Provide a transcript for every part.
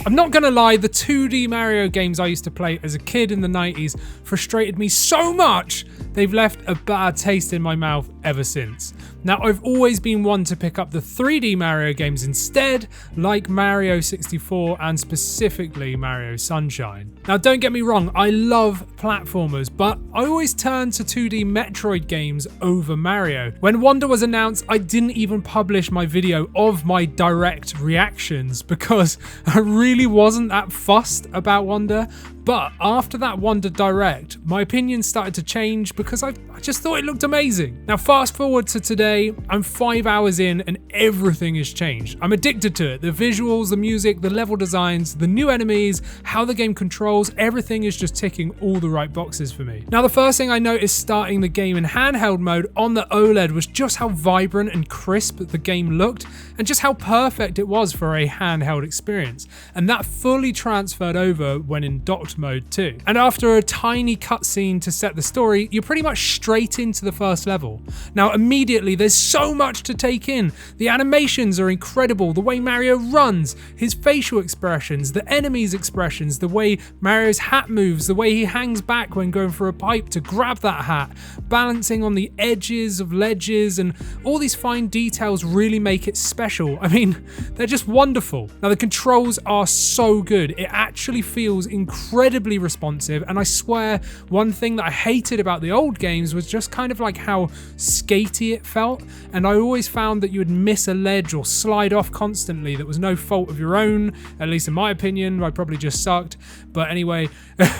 I'm not gonna lie, the 2D Mario games I used to play as a kid in the 90s frustrated me so much, they've left a bad taste in my mouth ever since. Now, I've always been one to pick up the 3D Mario games instead, like Mario 64 and specifically Mario Sunshine. Now, don't get me wrong, I love platformers, but I always turn to 2D Metroid games over Mario. When Wonder was announced, I didn't even publish my video of my direct reactions because I really wasn't that fussed about Wonder. But after that Wonder Direct, my opinion started to change because I just thought it looked amazing. Now, fast forward to today, I'm 5 hours in and everything has changed. I'm addicted to it. The visuals, the music, the level designs, the new enemies, how the game controls, everything is just ticking all the right boxes for me. Now, the first thing I noticed starting the game in handheld mode on the OLED was just how vibrant and crisp the game looked and just how perfect it was for a handheld experience. And that fully transferred over when in docked mode too. And after a tiny cutscene to set the story, you're pretty much straight into the first level. Now, immediately there's so much to take in. The animations are incredible, the way Mario runs, his facial expressions, the enemies' expressions, the way Mario's hat moves, the way he hangs back when going for a pipe to grab that hat, balancing on the edges of ledges, and all these fine details really make it special. I mean, they're just wonderful. Now, the controls are so good. It actually feels incredibly responsive, and I swear one thing that I hated about the old games was just kind of like how skatey it felt, and I always found that you would miss a ledge or slide off constantly that was no fault of your own, at least in my opinion. I probably just sucked, but anyway,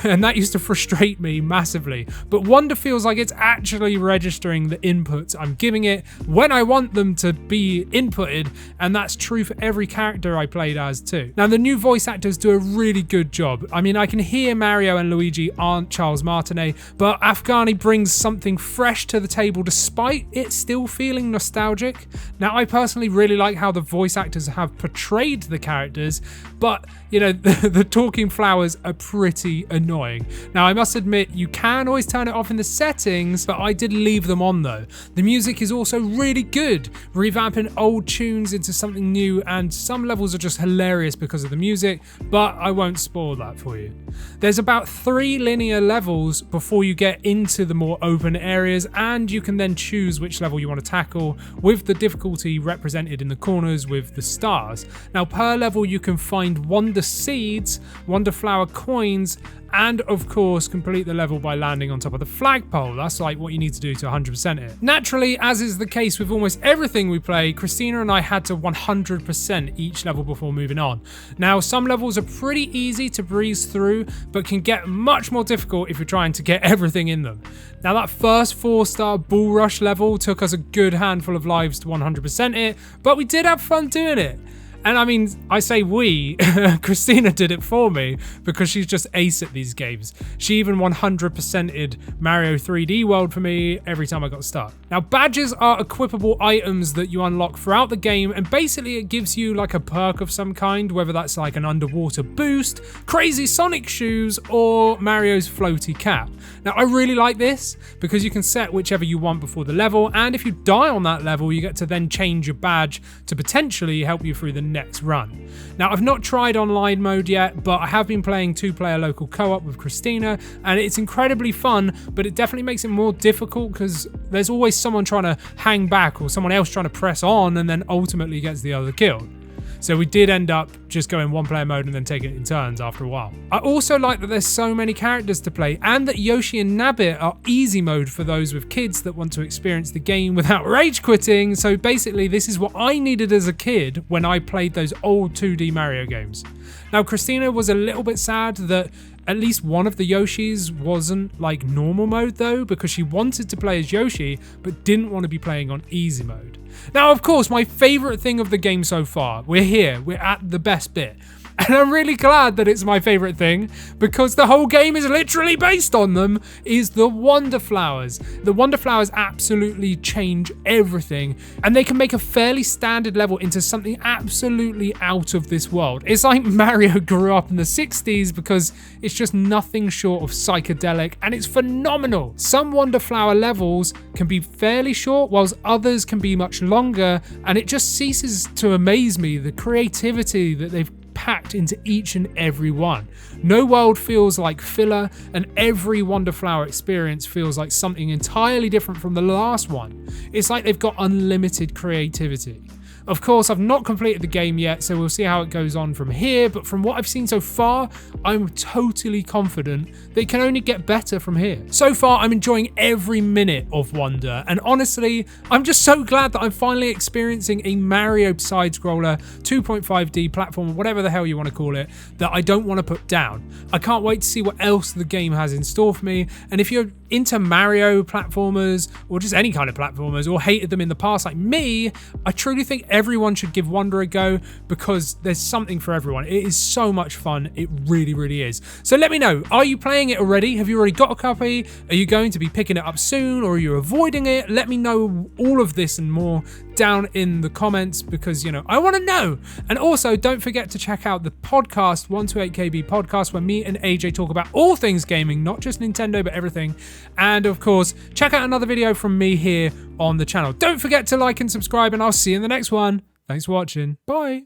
and that used to frustrate me massively. But Wonder feels like it's actually registering the inputs I'm giving it when I want them to be inputted, and that's true for every character I played as too. Now, the new voice actors do a really good job. I mean, I can hear Mario and Luigi aren't Charles Martinet, but Afghani brings something fresh to the table despite it still feeling nostalgic. Now, I personally really like how the voice actors have portrayed the characters, but you know, the talking flowers are pretty annoying. Now, I must admit, you can always turn it off in the settings, but I did leave them on though. The music is also really good, revamping old tunes into something new, and some levels are just hilarious because of the music, but I won't spoil that for you. There's about 3 linear levels before you get into the more open areas, and you can then choose which level you want to tackle, with the difficulty represented in the corners with the stars. Now, per level you can find Wonder Seeds, Wonder Flower coins, and of course complete the level by landing on top of the flagpole. That's like what you need to do to 100% it. Naturally, as is the case with almost everything we play, Christina and I had to 100% each level before moving on. Now, some levels are pretty easy to breeze through, but can get much more difficult if you're trying to get everything in them. Now, that first 4-star Bull Rush level took us a good handful of lives to 100% it, but we did have fun doing it. And I mean, I say we, Christina did it for me because she's just ace at these games. She even 100%ed Mario 3D World for me every time I got stuck. Now, badges are equipable items that you unlock throughout the game, and basically it gives you like a perk of some kind, whether that's like an underwater boost, crazy Sonic shoes, or Mario's floaty cap. Now, I really like this because you can set whichever you want before the level, and if you die on that level, you get to then change your badge to potentially help you through the next run. Now, I've not tried online mode yet, but I have been playing 2-player local co-op with Christina, and it's incredibly fun, but it definitely makes it more difficult because there's always someone trying to hang back or someone else trying to press on and then ultimately gets the other killed. So we did end up just going 1-player mode and then taking it in turns after a while. I also like that there's so many characters to play, and that Yoshi and Nabbit are easy mode for those with kids that want to experience the game without rage quitting. So basically, this is what I needed as a kid when I played those old 2D Mario games. Now, Christina was a little bit sad that at least one of the Yoshis wasn't like normal mode though, because she wanted to play as Yoshi but didn't want to be playing on easy mode. Now, of course, my favorite thing of the game so far, we're here, we're at the best bit. And I'm really glad that it's my favorite thing, because the whole game is literally based on them, is the Wonder Flowers. The Wonder Flowers absolutely change everything, and they can make a fairly standard level into something absolutely out of this world. It's like Mario grew up in the 60s, because it's just nothing short of psychedelic, and it's phenomenal. Some Wonder Flower levels can be fairly short, whilst others can be much longer, and it just ceases to amaze me, the creativity that they've packed into each and every one. No world feels like filler, and every Wonderflower experience feels like something entirely different from the last one. It's like they've got unlimited creativity. Of course, I've not completed the game yet, so we'll see how it goes on from here, but from what I've seen so far, I'm totally confident that it can only get better from here. So far, I'm enjoying every minute of Wonder, and honestly, I'm just so glad that I'm finally experiencing a Mario side-scroller, 2.5D platform, whatever the hell you want to call it, that I don't want to put down. I can't wait to see what else the game has in store for me, and if you're into Mario platformers, or just any kind of platformers, or hated them in the past like me, I truly think everyone should give Wonder a go, because there's something for everyone. It is so much fun. It really, really is. So let me know, are you playing it already? Have you already got a copy? Are you going to be picking it up soon, or are you avoiding it? Let me know all of this and more down in the comments, because, you know, I want to know. And also, don't forget to check out the podcast, 128KB podcast, where me and AJ talk about all things gaming, not just Nintendo, but everything. And of course, check out another video from me here on the channel. Don't forget to like and subscribe, and I'll see you in the next one. Thanks for watching. Bye.